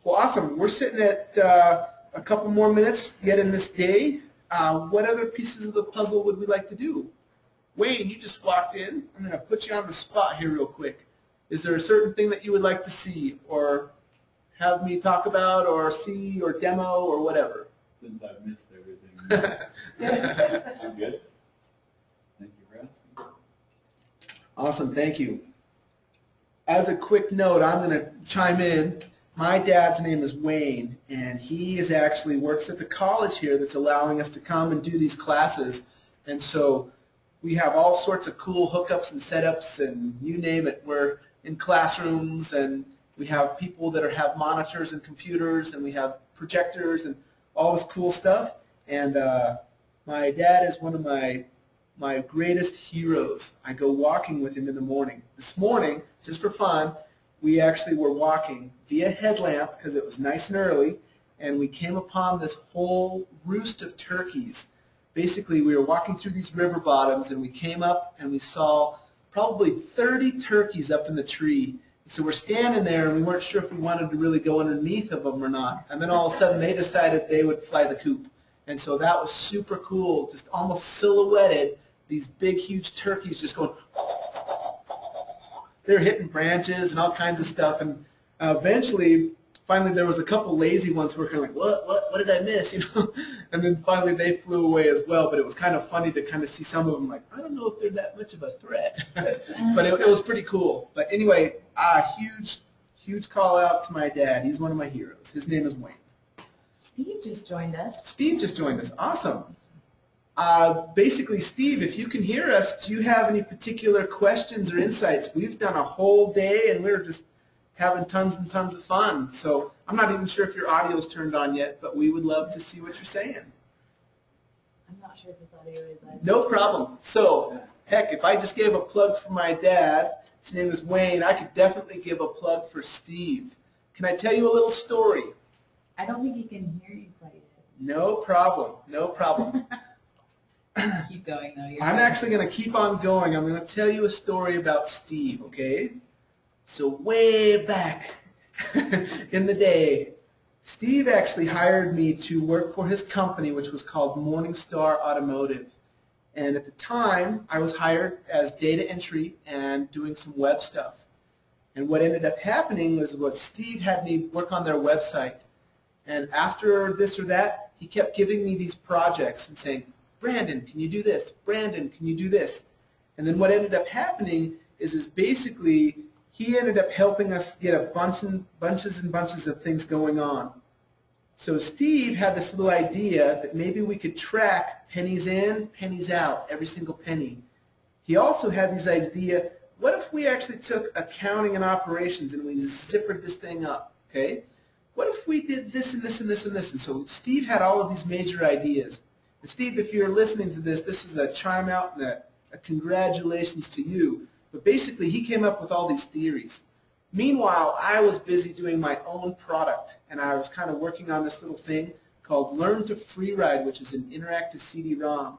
Well, awesome. We're sitting at a couple more minutes yet in this day. What other pieces of the puzzle would we like to do? Wayne, you just walked in. I'm going to put you on the spot here real quick. Is there a certain thing that you would like to see or have me talk about or see or demo or whatever? Since I've missed everything. I'm good. Thank you for asking. Awesome, thank you. As a quick note, I'm going to chime in. My dad's name is Wayne, and he actually works at the college here that's allowing us to come and do these classes. And so we have all sorts of cool hookups and setups, and you name it. We're in classrooms, and we have people that have monitors and computers, and we have projectors and all this cool stuff. And my dad is one of my greatest heroes. I go walking with him in the morning. This morning, just for fun, we actually were walking via headlamp because it was nice and early, and we came upon this whole roost of turkeys. Basically, we were walking through these river bottoms, and we came up and we saw probably 30 turkeys up in the tree. So we're standing there, and we weren't sure if we wanted to really go underneath of them or not. And then all of a sudden, they decided they would fly the coop. And so that was super cool, just almost silhouetted, these big, huge turkeys just going, they're hitting branches and all kinds of stuff. And finally, there was a couple lazy ones who were kind of like, what did I miss? You know? And then finally they flew away as well. But it was kind of funny to kind of see some of them like, I don't know if they're that much of a threat. But it was pretty cool. But anyway, huge call out to my dad. He's one of my heroes. His name is Wayne. Steve just joined us. Steve just joined us. Awesome. Basically, Steve, if you can hear us, do you have any particular questions or insights? We've done a whole day, and we're just having tons and tons of fun. So I'm not even sure if your audio's turned on yet, but we would love to see what you're saying. I'm not sure if his audio is either. No problem. So, heck, if I just gave a plug for my dad, his name is Wayne, I could definitely give a plug for Steve. Can I tell you a little story? I don't think he can hear you quite yet. No problem. No problem. Keep going, though. I'm actually going to keep on going. I'm going to tell you a story about Steve, okay? So way back in the day, Steve actually hired me to work for his company, which was called Morningstar Automotive. And at the time, I was hired as data entry and doing some web stuff. And what ended up happening was what Steve had me work on their website. And after this or that, he kept giving me these projects and saying, Brandon, can you do this? Brandon, can you do this? And then what ended up happening is basically he ended up helping us get a bunches and bunches of things going on. So Steve had this little idea that maybe we could track pennies in, pennies out, every single penny. He also had this idea, what if we actually took accounting and operations and we zippered this thing up, okay? What if we did this and this and this and this? And so Steve had all of these major ideas. And Steve, if you're listening to this, this is a chime out and a congratulations to you. But basically, he came up with all these theories. Meanwhile, I was busy doing my own product, and I was kind of working on this little thing called Learn to Freeride, which is an interactive CD-ROM.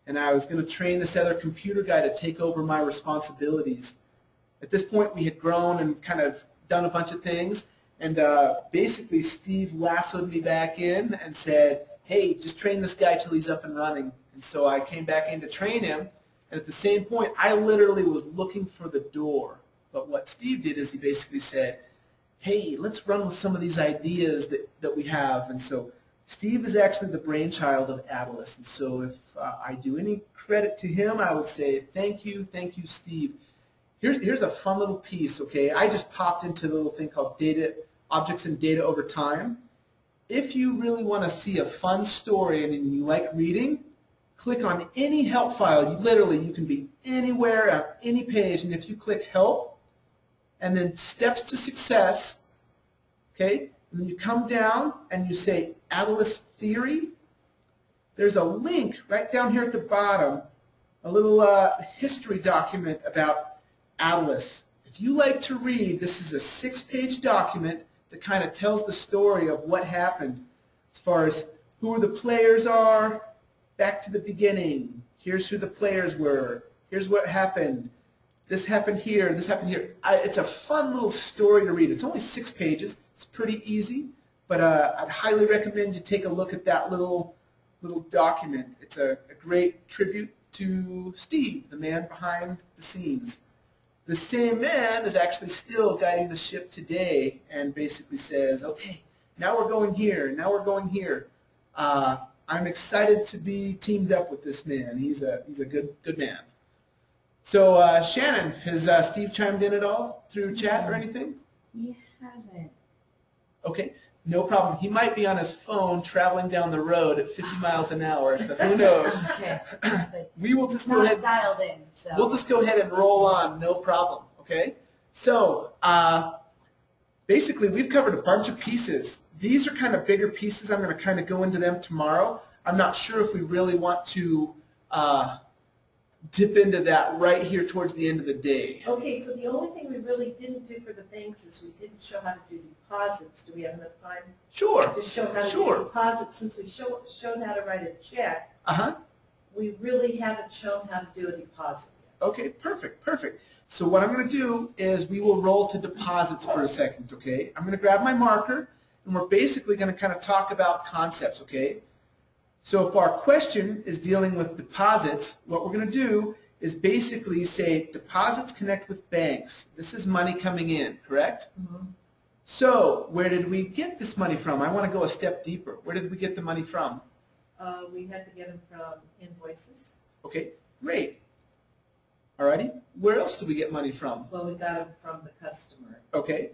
And I was going to train this other computer guy to take over my responsibilities. At this point, we had grown and kind of done a bunch of things. And basically, Steve lassoed me back in and said, hey, just train this guy till he's up and running. And so I came back in to train him. And at the same point, I literally was looking for the door. But what Steve did is he basically said, hey, let's run with some of these ideas that we have. And so Steve is actually the brainchild of Adilas. And so if I do any credit to him, I would say thank you, Steve. Here's a fun little piece, okay? I just popped into a little thing called Data Objects and Data Over Time. If you really want to see a fun story and you like reading, click on any help file. You can be anywhere on any page, and if you click help and then steps to success, okay, and then you come down and you say Adilas theory, there's a link right down here at the bottom, a little history document about Adilas. If you like to read, this is a 6-page document that kind of tells the story of what happened as far as who the players are, back to the beginning. Here's who the players were. Here's what happened. this happened here, this happened here. It's a fun little story to read. It's only 6 pages. It's pretty easy, but I'd highly recommend you take a look at that little document. It's a great tribute to Steve, the man behind the scenes. The same man is actually still guiding the ship today and basically says, okay, now we're going here, now we're going here. I'm excited to be teamed up with this man. He's a good man. So Shannon, has Steve chimed in at all through chat or anything? He hasn't. Okay, no problem. He might be on his phone traveling down the road at 50 miles an hour, so who knows? Okay. We will just go ahead. Not dialed in, so. We'll just go ahead and roll on, no problem. Okay. So basically, we've covered a bunch of pieces. These are kind of bigger pieces. I'm going to kind of go into them tomorrow. I'm not sure if we really want to dip into that right here towards the end of the day. Okay, so the only thing we really didn't do for the banks is we didn't show how to do deposits. Do we have enough time Sure. to show how to do deposits? Since we shown how to write a check, we really haven't shown how to do a deposit yet. Okay, perfect, perfect. So what I'm going to do is we will roll to deposits for a second, okay? I'm going to grab my marker, and we're basically going to kind of talk about concepts, okay? So if our question is dealing with deposits, what we're going to do is basically say deposits connect with banks. This is money coming in, correct? Mm-hmm. So where did we get this money from? I want to go a step deeper. Where did we get the money from? We had to get them from invoices. Okay, great. Alrighty, where else do we get money from? Well, we got them from the customer. Okay,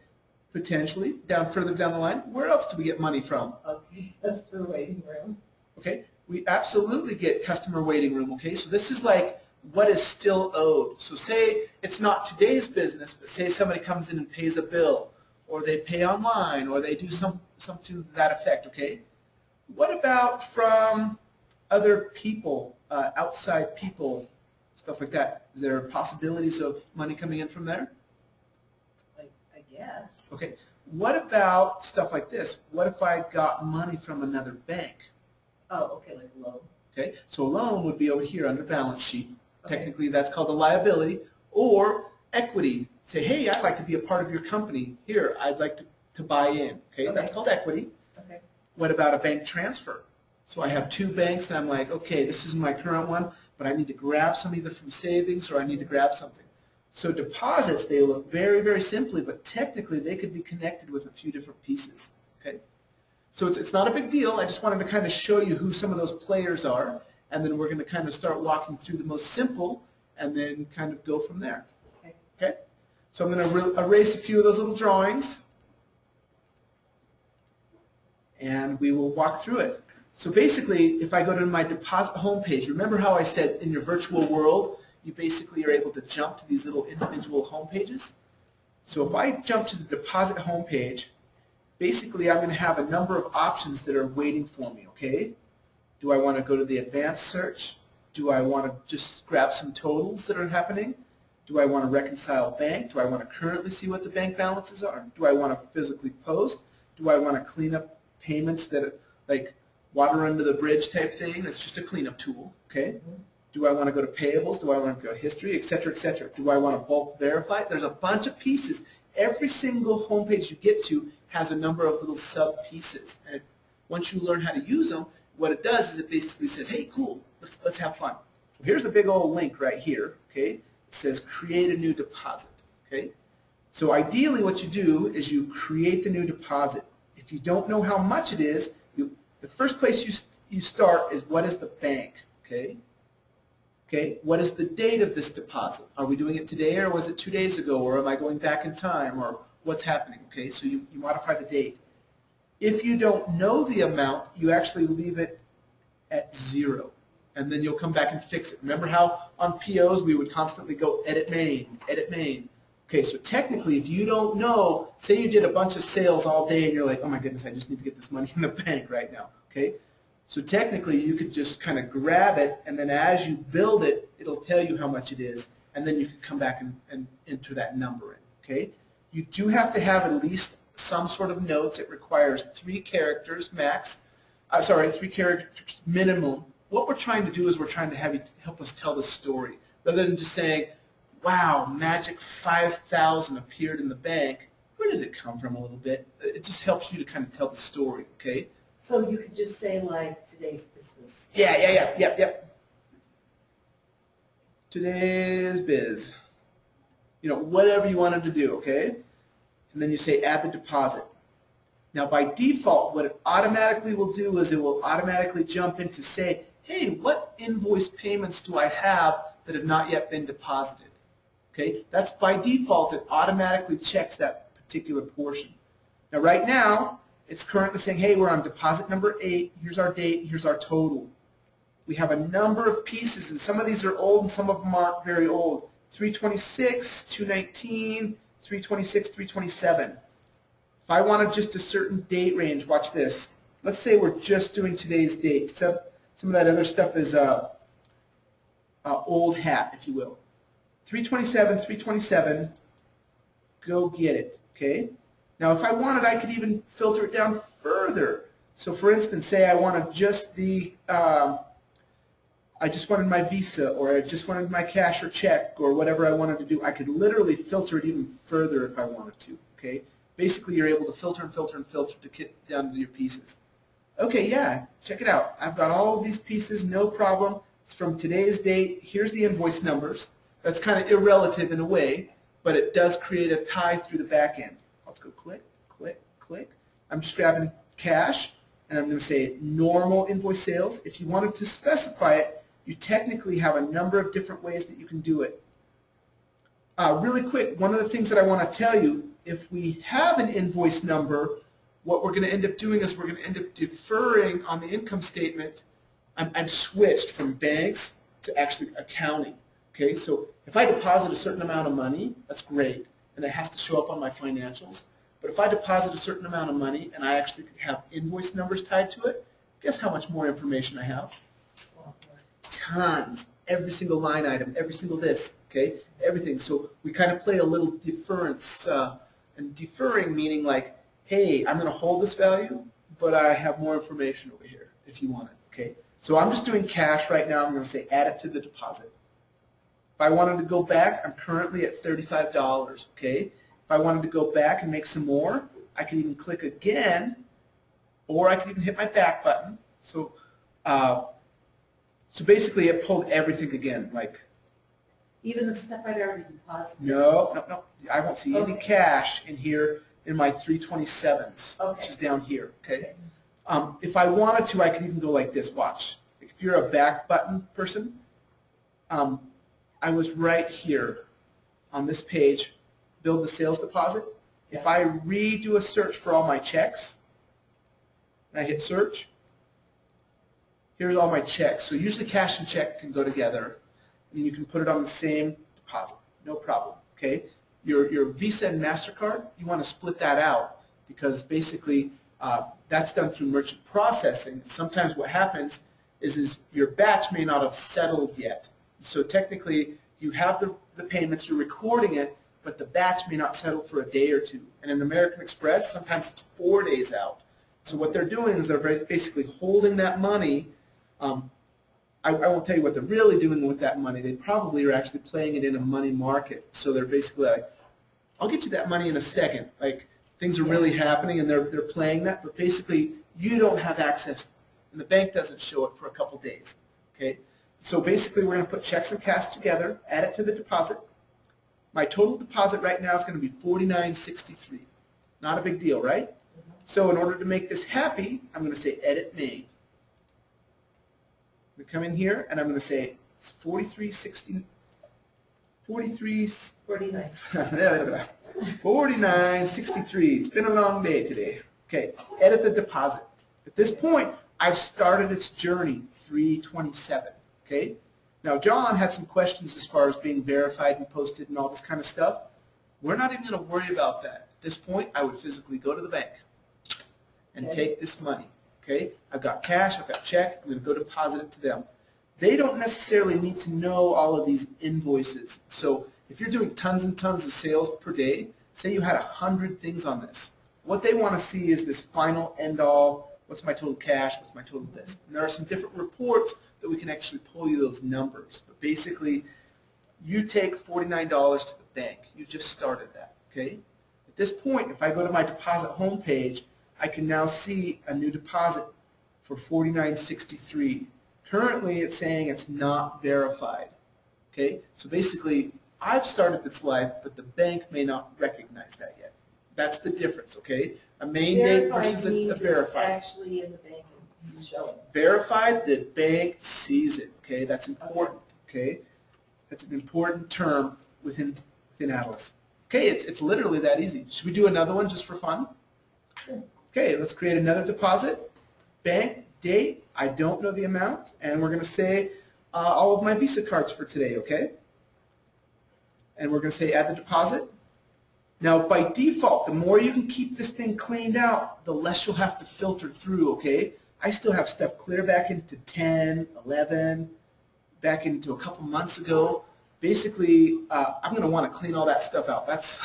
potentially, further down the line, where else do we get money from? Okay, that's the waiting room. Okay, we absolutely get customer waiting room, okay? So this is like what is still owed. So say it's not today's business, but say somebody comes in and pays a bill, or they pay online, or they do something to that effect, okay? What about from other people, outside people, stuff like that? Is there possibilities of money coming in from there? I guess. Okay, what about stuff like this? What if I got money from another bank? Oh, okay, like a loan. Okay, so a loan would be over here under balance sheet. Okay. Technically, that's called a liability. Or equity. Say, hey, I'd like to be a part of your company. Here, I'd like to buy in. Okay, that's called equity. Okay. What about a bank transfer? So I have 2 banks, and I'm like, okay, this is my current one, but I need to grab some either from savings or I need to grab something. So deposits, they look very, very simply, but technically they could be connected with a few different pieces. Okay. So it's not a big deal. I just wanted to kind of show you who some of those players are, and then we're going to kind of start walking through the most simple and then kind of go from there. Okay. Okay? So I'm going to erase a few of those little drawings, and we will walk through it. So basically, if I go to my deposit homepage, remember how I said in your virtual world, you basically are able to jump to these little individual homepages? So if I jump to the deposit homepage, basically, I'm going to have a number of options that are waiting for me, okay? Do I want to go to the advanced search? Do I want to just grab some totals that are happening? Do I want to reconcile bank? Do I want to currently see what the bank balances are? Do I want to physically post? Do I want to clean up payments that, like water under the bridge type thing? That's just a cleanup tool, okay? Mm-hmm. Do I want to go to payables? Do I want to go to history, et cetera, et cetera? Do I want to bulk verify? There's a bunch of pieces. Every single homepage you get to has a number of little sub-pieces. And once you learn how to use them, what it does is it basically says, hey, cool, let's have fun. Here's a big old link right here, okay? It says create a new deposit, okay? So ideally what you do is you create the new deposit. If you don't know how much it is, the first place you start is what is the bank, okay? Okay, what is the date of this deposit? Are we doing it today, or was it 2 days ago, or am I going back in time, or what's happening? Okay, so you modify the date. If you don't know the amount, you actually leave it at 0, and then you'll come back and fix it. Remember how on POs we would constantly go edit main, edit main. Okay, so technically if you don't know, say you did a bunch of sales all day and you're like, oh my goodness, I just need to get this money in the bank right now, okay? So technically you could just kind of grab it, and then as you build it, it'll tell you how much it is, and then you can come back and enter that number in, okay? You do have to have at least some sort of notes. It requires 3 characters max, 3 characters minimum. What we're trying to do is we're trying to have you help us tell the story, rather than just saying, wow, magic 5,000 appeared in the bank. Where did it come from a little bit? It just helps you to kind of tell the story, okay? So you could just say like today's business. Yeah. Today's biz. You know, whatever you wanted to do, okay? And then you say add the deposit. Now by default, what it automatically will do is it will automatically jump in to say, hey, what invoice payments do I have that have not yet been deposited? Okay, that's by default, it automatically checks that particular portion. Now right now, it's currently saying, hey, we're on deposit number 8, here's our date, here's our total. We have a number of pieces, and some of these are old and some of them aren't very old. 326, 219, 326, 327. If I wanted just a certain date range, watch this. Let's say we're just doing today's date. Some of that other stuff is old hat, if you will. 327, 327, go get it, okay? Now if I wanted, I could even filter it down further. So for instance, say I wanted just the, I just wanted my Visa, or I just wanted my cash or check, or whatever I wanted to do. I could literally filter it even further if I wanted to, okay? Basically, you're able to filter and filter and filter to get down to your pieces. Okay, yeah, check it out. I've got all of these pieces, no problem. It's from today's date. Here's the invoice numbers. That's kind of irrelative in a way, but it does create a tie through the back end. Let's go click, click, click. I'm just grabbing cash, and I'm going to say normal invoice sales. If you wanted to specify it, you technically have a number of different ways that you can do it. Really quick, one of the things that I want to tell you, if we have an invoice number, what we're going to end up doing is we're going to end up deferring on the income statement. I'm switched from banks to actually accounting. Okay, so if I deposit a certain amount of money, that's great, and it has to show up on my financials. But if I deposit a certain amount of money and I actually have invoice numbers tied to it, guess how much more information I have? Tons. Every single line item, every single this, okay, everything. So we kind of play a little deference, and deferring meaning like, hey, I'm going to hold this value, but I have more information over here if you want it, okay. So I'm just doing cash right now. I'm going to say add it to the deposit. If I wanted to go back, I'm currently at $35, okay. If I wanted to go back and make some more, I could even click again, or I could even hit my back button. So basically it pulled everything again, like. Even the stuff I'd already deposited? No. I won't see any cash in here in my 327s, which is down here, okay. If I wanted to, I could even go like this, watch. If you're a back button person, I was right here on this page, build the sales deposit. If I redo a search for all my checks, and I hit search, here's all my checks. So usually cash and check can go together, and you can put it on the same deposit, no problem, okay? Your Visa and MasterCard, you want to split that out because basically that's done through merchant processing. Sometimes what happens is your batch may not have settled yet. So technically you have the payments, you're recording it, but the batch may not settle for a day or two. And in American Express, sometimes it's 4 days out. So what they're doing is they're basically holding that money. I won't tell you what they're really doing with that money. They probably are actually playing it in a money market. So they're basically like, I'll get you that money in a second. Like things are really happening and they're playing that, but basically you don't have access and the bank doesn't show it for a couple days. Okay? So basically we're going to put checks and cash together, add it to the deposit. My total deposit right now is going to be $49.63. Not a big deal, right? So in order to make this happy, I'm going to say edit made. I'm going to come in here and I'm going to say it's 49. 49.63. It's been a long day today. Okay, edit the deposit. At this point, I've started its journey, 327. Okay, now John had some questions as far as being verified and posted and all this kind of stuff. We're not even going to worry about that. At this point, I would physically go to the bank and take this money. Okay, I've got cash, I've got check, I'm going to go deposit it to them. They don't necessarily need to know all of these invoices. So if you're doing tons and tons of sales per day, say you had 100 things on this, what they want to see is this final end all, what's my total cash, what's my total this. And there are some different reports that we can actually pull you those numbers. But basically, you take $49 to the bank. You just started that, okay? At this point, if I go to my deposit home page, I can now see a new deposit for $49.63. Currently, it's saying it's not verified, okay? So basically, I've started this life, but the bank may not recognize that yet. That's the difference, okay? A main date versus a verified. Actually in the bank and showing. Verified, the bank sees it, okay? That's important, okay? That's an important term within Adilas. Okay, it's literally that easy. Should we do another one just for fun? Sure. Okay, let's create another deposit. Bank, date, I don't know the amount, and we're going to say all of my Visa cards for today, okay? And we're going to say add the deposit. Now, by default, the more you can keep this thing cleaned out, the less you'll have to filter through, okay? I still have stuff clear back into 10, 11, back into a couple months ago. Basically, I'm going to want to clean all that stuff out. That's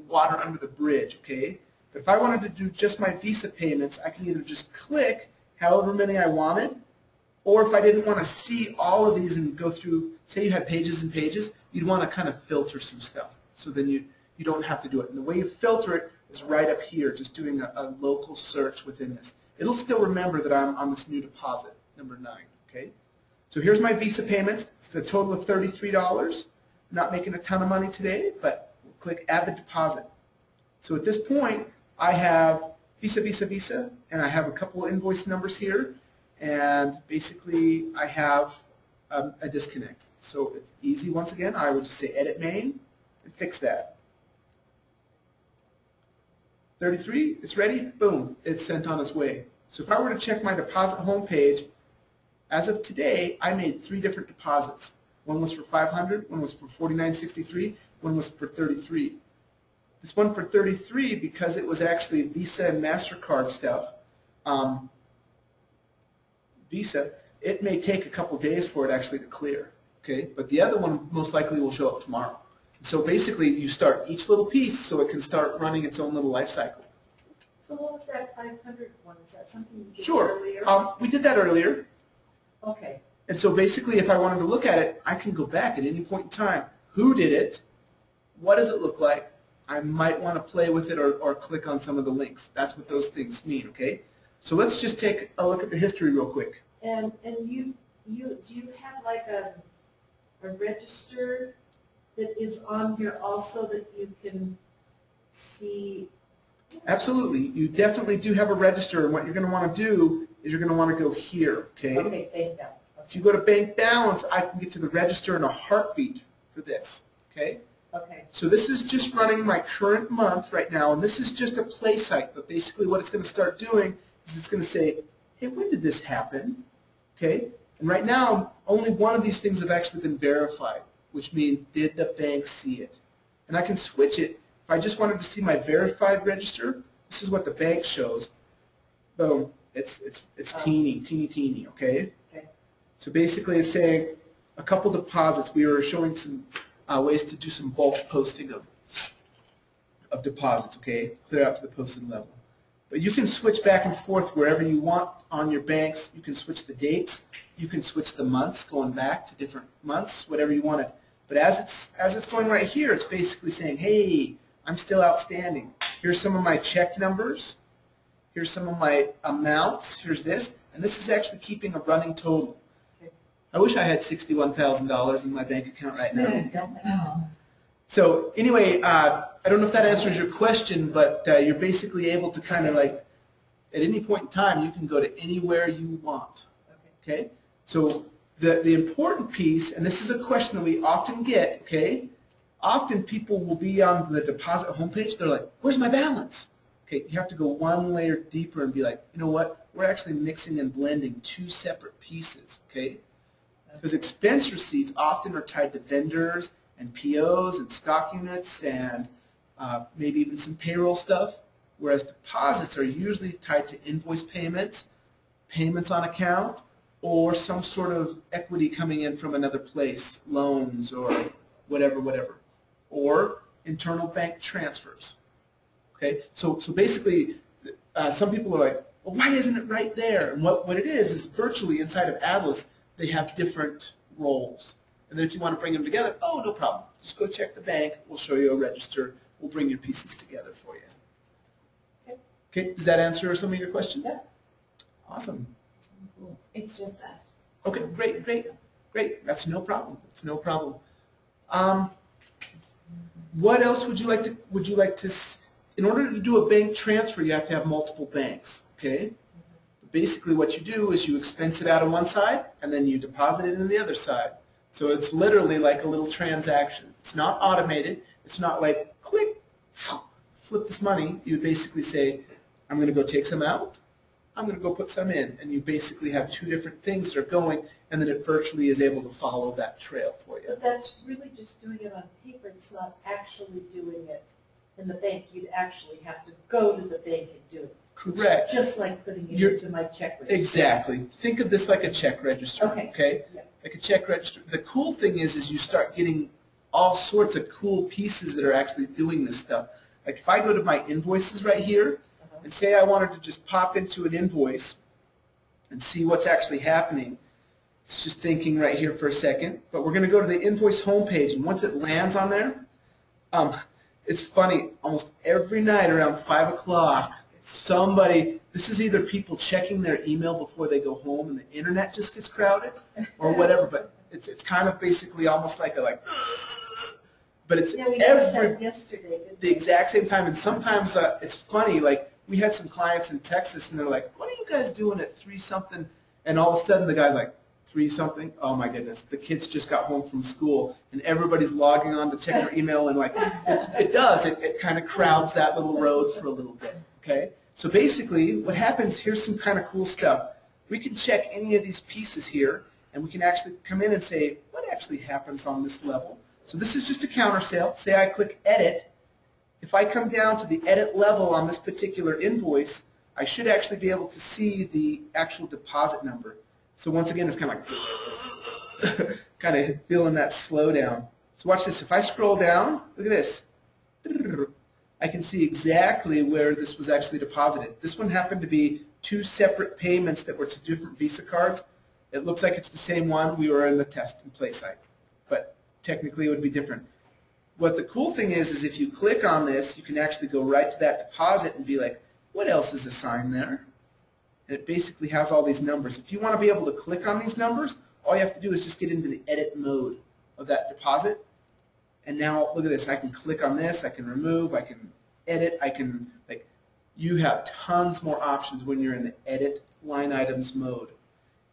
water under the bridge, okay? But if I wanted to do just my Visa payments, I can either just click however many I wanted, or if I didn't want to see all of these and go through, say you had pages and pages, you'd want to kind of filter some stuff. So then you don't have to do it. And the way you filter it is right up here, just doing a local search within this. It'll still remember that I'm on this new deposit, number 9, okay? So here's my Visa payments. It's a total of $33. Not making a ton of money today, but we'll click add the deposit. So at this point, I have Visa, Visa, Visa, and I have a couple of invoice numbers here, and basically I have a disconnect. So it's easy once again. I would just say edit main and fix that. 33, it's ready, boom, it's sent on its way. So if I were to check my deposit home page, as of today, I made 3 different deposits. One was for $500, one was for $49.63, one was for $33. This one for $33, because it was actually Visa and MasterCard stuff, Visa, it may take a couple days for it actually to clear, okay? But the other one most likely will show up tomorrow. So basically, you start each little piece so it can start running its own little life cycle. So what was that 500 one? Is that something you did Sure. earlier? We did that earlier. Okay. And so basically, if I wanted to look at it, I can go back at any point in time. Who did it? What does it look like? I might want to play with it or click on some of the links. That's what those things mean, okay? So let's just take a look at the history real quick. And you do you have like a register that is on here also that you can see? Absolutely. You definitely do have a register, and what you're going to want to do is you're going to want to go here, okay? Okay, bank balance. Okay. If you go to bank balance, I can get to the register in a heartbeat for this, okay? Okay. So this is just running my current month right now, and this is just a play site, but basically what it's going to start doing is it's going to say, hey, when did this happen? Okay? And right now, only one of these things have actually been verified, which means did the bank see it? And I can switch it. If I just wanted to see my verified register, this is what the bank shows. Boom. It's teeny, okay? Okay. So basically it's saying a couple deposits. We were showing some ways to do some bulk posting of deposits, okay? Clear out to the posted level. But you can switch back and forth wherever you want on your banks. You can switch the dates. You can switch the months, going back to different months, whatever you wanted. But as it's going right here, it's basically saying, hey, I'm still outstanding. Here's some of my check numbers. Here's some of my amounts. Here's this. And this is actually keeping a running total. Okay. I wish I had $61,000 in my bank account right now. Don't know. So anyway, I don't know if that answers your question, but you're basically able to kind of like, at any point in time, you can go to anywhere you want. Okay? So the important piece, and this is a question that we often get, okay? Often people will be on the deposit homepage. They're like, where's my balance? Okay, you have to go one layer deeper and be like, you know what? We're actually mixing and blending 2 separate pieces, okay? Because expense receipts often are tied to vendors and POs and stock units and maybe even some payroll stuff, whereas deposits are usually tied to invoice payments, payments on account, or some sort of equity coming in from another place, loans or whatever, or internal bank transfers. Okay, so basically, some people are like, well, why isn't it right there? And what it is virtually inside of Adilas, they have different roles. And then if you want to bring them together, oh, no problem. Just go check the bank. We'll show you a register. We'll bring your pieces together for you. Okay, does that answer some of your questions? Yeah. Awesome. It's just us. Okay, great. That's no problem. That's no problem. What else would you like to, in order to do a bank transfer, you have to have multiple banks, okay? Basically what you do is you expense it out on one side, and then you deposit it in the other side. So it's literally like a little transaction. It's not automated. It's not like, click, flip this money. You basically say, I'm going to go take some out. I'm going to go put some in. And you basically have two different things that are going, and then it virtually is able to follow that trail for you. But that's really just doing it on paper. It's not actually doing it in the bank. You'd actually have to go to the bank and do it. Correct. It's just like putting it into my check register. Exactly. Think of this like a check register, Okay. Yeah. Like a check register. The cool thing is you start getting all sorts of cool pieces that are actually doing this stuff. Like if I go to my invoices right here, and say I wanted to just pop into an invoice and see what's actually happening. It's just thinking right here for a second. But we're going to go to the invoice homepage, and once it lands on there, it's funny, almost every night around 5 o'clock, somebody, this is either people checking their email before they go home and the internet just gets crowded, or whatever, but it's kind of basically almost like but it's Yeah, we had that yesterday, didn't the we? exact same time, and sometimes it's funny, like we had some clients in Texas and they're like, what are you guys doing at 3-something? And all of a sudden the guy's like, 3-something? Oh my goodness, the kids just got home from school and everybody's logging on to check their email, and like, it kind of crowds that little road for a little bit, okay? So basically what happens, here's some kind of cool stuff. We can check any of these pieces here, and we can actually come in and say, what actually happens on this level? So this is just a counter sale. Say I click edit. If I come down to the edit level on this particular invoice, I should actually be able to see the actual deposit number. So once again, it's kind of like, kind of feeling that slowdown. So watch this. If I scroll down, look at this. I can see exactly where this was actually deposited. This one happened to be 2 separate payments that were to different Visa cards. It looks like it's the same one. We were in the test and play site, but technically it would be different. What the cool thing is if you click on this, you can actually go right to that deposit and be like, what else is assigned there? And it basically has all these numbers. If you want to be able to click on these numbers, all you have to do is just get into the edit mode of that deposit. And now look at this. I can click on this. I can remove. I can edit. I can, like, you have tons more options when you're in the edit line items mode.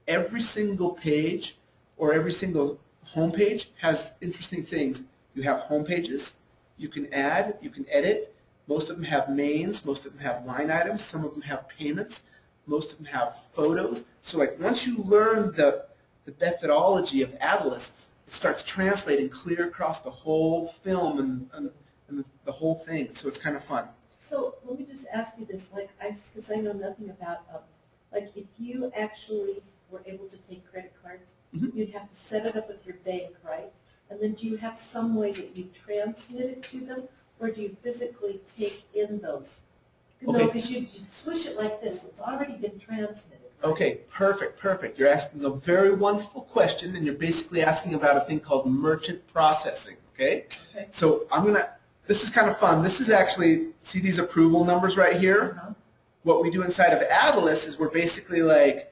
Every single page or every single home page has interesting things. You have home pages, you can add, you can edit. Most of them have mains, most of them have line items, some of them have payments, most of them have photos. So like once you learn the methodology of Adilas, it starts translating clear across the whole film and the whole thing. So it's kind of fun. So let me just ask you this, like, because I know nothing about, like, if you actually were able to take credit cards, you'd have to set it up with your bank, right? And then do you have some way that you transmit it to them, or do you physically take in those? Okay. No, because you swish it like this, so it's already been transmitted. Right? Okay, perfect. You're asking a very wonderful question, and you're basically asking about a thing called merchant processing, okay? So this is kind of fun. This is actually, see these approval numbers right here? What we do inside of Adilas is we're basically like,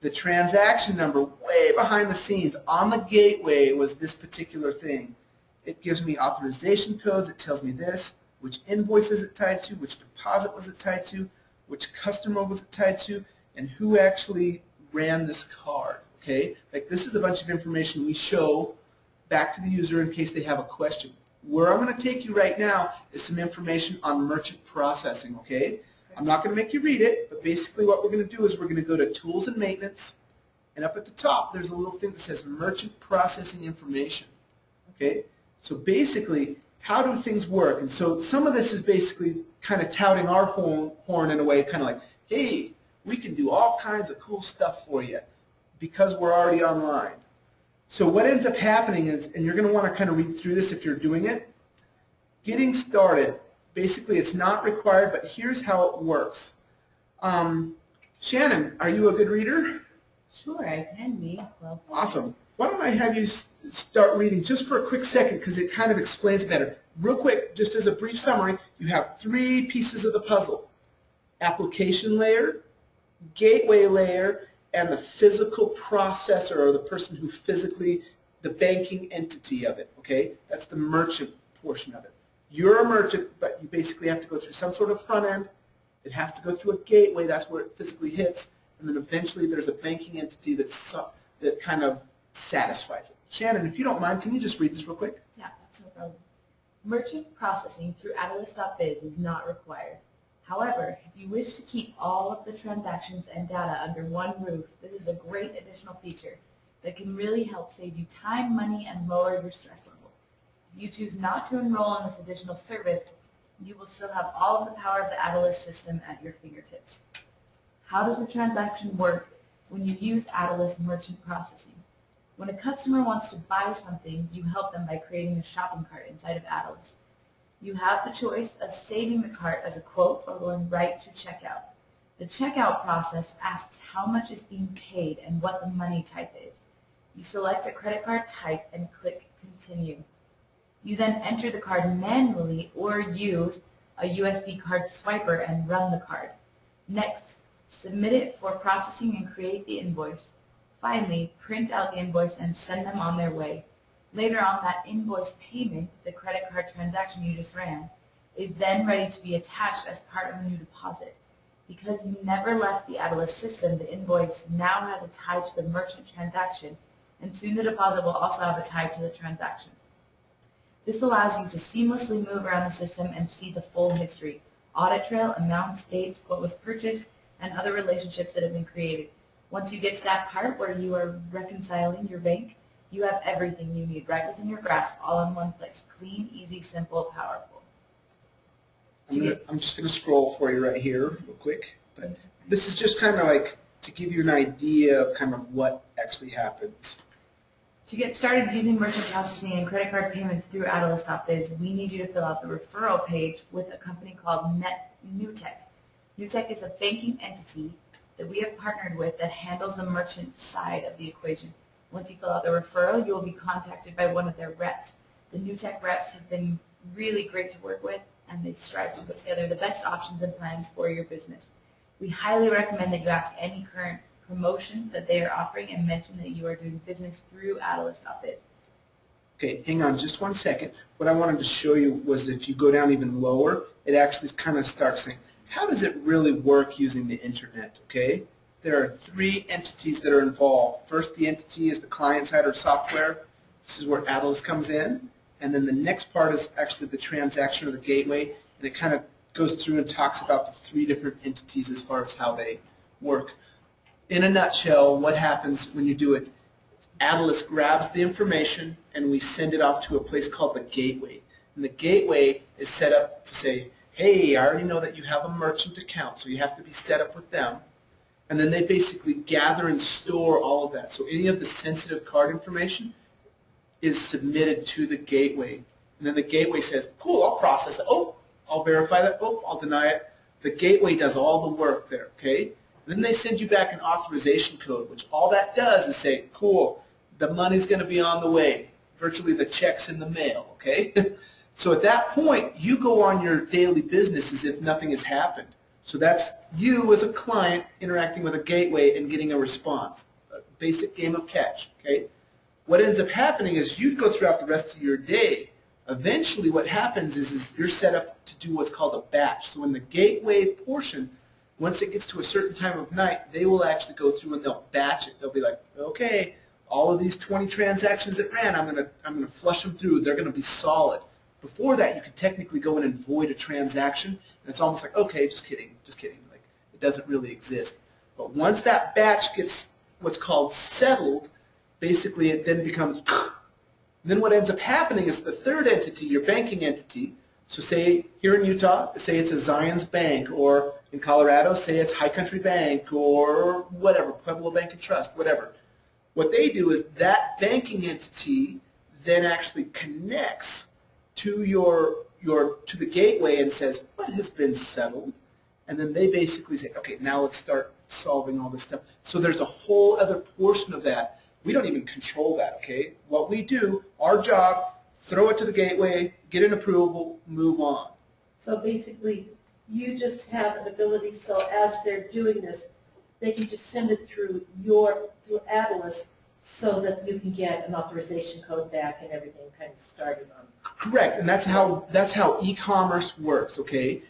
the transaction number way behind the scenes on the gateway was this particular thing. It gives me authorization codes. It tells me this, which invoice is it tied to, which deposit was it tied to, which customer was it tied to, and who actually ran this card. Okay, like this is a bunch of information we show back to the user in case they have a question. Where I'm going to take you right now is some information on merchant processing. Okay. I'm not going to make you read it, but basically what we're going to do is we're going to go to Tools and Maintenance, and up at the top there's a little thing that says Merchant Processing Information. Okay? So basically, how do things work? And so some of this is basically kind of touting our horn in a way, kind of like, hey, we can do all kinds of cool stuff for you because we're already online. So what ends up happening is, and you're going to want to kind of read through this if you're doing it, getting started. Basically, it's not required, but here's how it works. Shannon, are you a good reader? Sure, I can be. Well, Awesome. why don't I have you start reading just for a quick second because it kind of explains it better. Real quick, just as a brief summary, you have 3 pieces of the puzzle: application layer, gateway layer, and the physical processor, or the person who physically, the banking entity of it, okay? That's the merchant portion of it. You're a merchant, but you basically have to go through some sort of front end. It has to go through a gateway, that's where it physically hits, and then eventually there's a banking entity that kind of satisfies it. Shannon, if you don't mind, can you just read this real quick? Yeah, that's no problem. Merchant processing through Adilas.biz is not required. However, if you wish to keep all of the transactions and data under one roof, this is a great additional feature that can really help save you time, money, and lower your stress level. If you choose not to enroll in this additional service, you will still have all of the power of the Adilas system at your fingertips. How does the transaction work when you use Adilas merchant processing? When a customer wants to buy something, you help them by creating a shopping cart inside of Adilas. You have the choice of saving the cart as a quote or going right to checkout. The checkout process asks how much is being paid and what the money type is. You select a credit card type and click Continue. You then enter the card manually or use a USB card swiper and run the card. Next, submit it for processing and create the invoice. Finally, print out the invoice and send them on their way. Later on, that invoice payment, the credit card transaction you just ran, is then ready to be attached as part of a new deposit. Because you never left the Adilas system, the invoice now has a tie to the merchant transaction, and soon the deposit will also have a tie to the transaction. This allows you to seamlessly move around the system and see the full history, audit trail, amounts, dates, what was purchased, and other relationships that have been created. Once you get to that part where you are reconciling your bank, you have everything you need right within your grasp, all in one place. Clean, easy, simple, powerful. I'm just going to scroll for you right here real quick. But this is just kind of like to give you an idea of kind of what actually happens. To get started using merchant processing and credit card payments through Adilas.biz, we need you to fill out the referral page with a company called NewTek. NewTek is a banking entity that we have partnered with that handles the merchant side of the equation. Once you fill out the referral, you will be contacted by one of their reps. The NewTek reps have been really great to work with, and they strive to put together the best options and plans for your business. We highly recommend that you ask any current promotions that they are offering and mention that you are doing business through Adilas.biz. Okay, hang on just one second. What I wanted to show you was if you go down even lower, it actually kind of starts saying, how does it really work using the internet, okay? There are 3 entities that are involved. First, the entity is the client-side or software. This is where Adilas comes in. And then the next part is actually the transaction or the gateway. And it kind of goes through and talks about the 3 different entities as far as how they work. In a nutshell, what happens when you do it, Adilas grabs the information and we send it off to a place called the gateway. And the gateway is set up to say, hey, I already know that you have a merchant account, so you have to be set up with them. And then they basically gather and store all of that. So any of the sensitive card information is submitted to the gateway. And then the gateway says, cool, I'll process it. Oh, I'll verify that. Oh, I'll deny it. The gateway does all the work there, okay? Then they send you back an authorization code, which all that does is say, cool, the money's going to be on the way. Virtually the check's in the mail, okay? So at that point, you go on your daily business as if nothing has happened. So that's you as a client interacting with a gateway and getting a response. A basic game of catch, okay? What ends up happening is you go throughout the rest of your day. Eventually what happens is you're set up to do what's called a batch. So in the gateway portion, once it gets to a certain time of night, they will actually go through and they'll batch it. They'll be like, okay, all of these 20 transactions that ran, I'm gonna flush them through. They're gonna be solid. Before that, you could technically go in and void a transaction, and it's almost like, okay, just kidding. Like, it doesn't really exist. But once that batch gets what's called settled, basically it then becomes, then what ends up happening is the third entity, your banking entity, so say here in Utah, say it's a Zions Bank, or in Colorado, say it's High Country Bank, or whatever, Pueblo Bank and Trust, whatever. What they do is that banking entity then actually connects to to the gateway and says, what has been settled? And then they basically say, okay, now let's start solving all this stuff. So there's a whole other portion of that We don't even control that, okay? What we do, our job, throw it to the gateway, get an approval, move on. So basically, you just have an ability, so as they're doing this, they can just send it through Adilas so that you can get an authorization code back and everything kind of started on. Correct, and that's how e-commerce works, okay?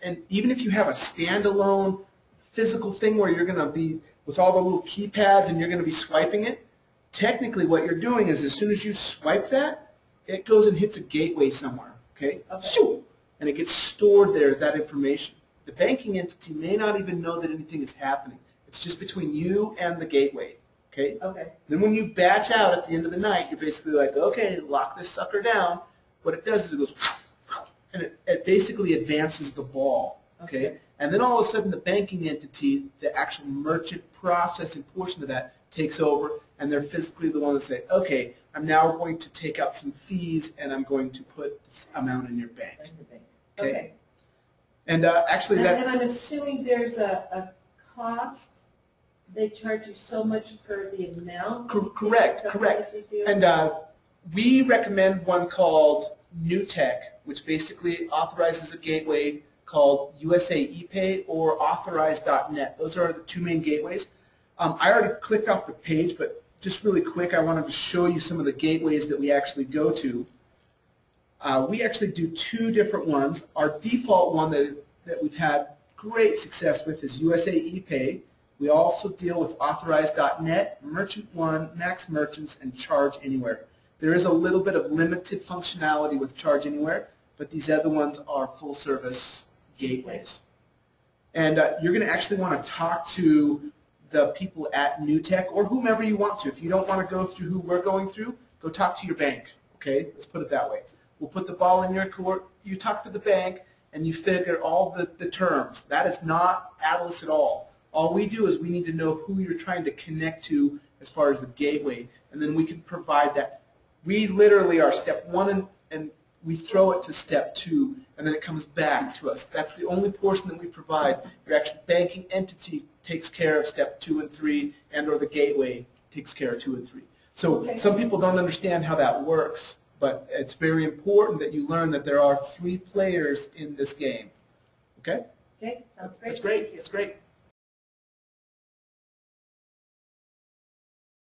And even if you have a standalone physical thing where you're going to be with all the little keypads and you're going to be swiping it, technically what you're doing is as soon as you swipe that, it goes and hits a gateway somewhere, okay? Shoo! And it gets stored there, that information. The banking entity may not even know that anything is happening. It's just between you and the gateway, okay? Okay. Then when you batch out at the end of the night, you're basically like, okay, lock this sucker down. What it does is it goes, and it basically advances the ball, okay? And then all of a sudden the banking entity, the actual merchant processing portion of that takes over, and they're physically the one that say, okay, I'm now going to take out some fees and I'm going to put this amount in your bank. Okay. And actually that... And I'm assuming there's a cost. They charge you so much per the amount? Correct. And we recommend one called New Tech, which basically authorizes a gateway called USA ePay or Authorize.net. Those are the two main gateways. I already clicked off the page, but just really quick, I wanted to show you some of the gateways that we actually go to. We actually do two different ones. Our default one that we've had great success with is USA ePay. We also deal with Authorize.net, Merchant One, Max Merchants, and Charge Anywhere. There is a little bit of limited functionality with Charge Anywhere, but these other ones are full-service gateways. And you're going to actually want to talk to the people at NewTek or whomever you want to. If you don't want to go through who we're going through, go talk to your bank. Okay, let's put it that way. We'll put the ball in your court. You talk to the bank, and you figure all the terms. That is not Adilas at all. All we do is we need to know who you're trying to connect to as far as the gateway, and then we can provide that. We literally are step one, and we throw it to step two, and then it comes back to us. That's the only portion that we provide. Your actual banking entity takes care of step 2 and 3, and or the gateway takes care of 2 and 3. So some people don't understand how that works, but it's very important that you learn that there are 3 players in this game. Okay? Okay, sounds great. That's great. That's great.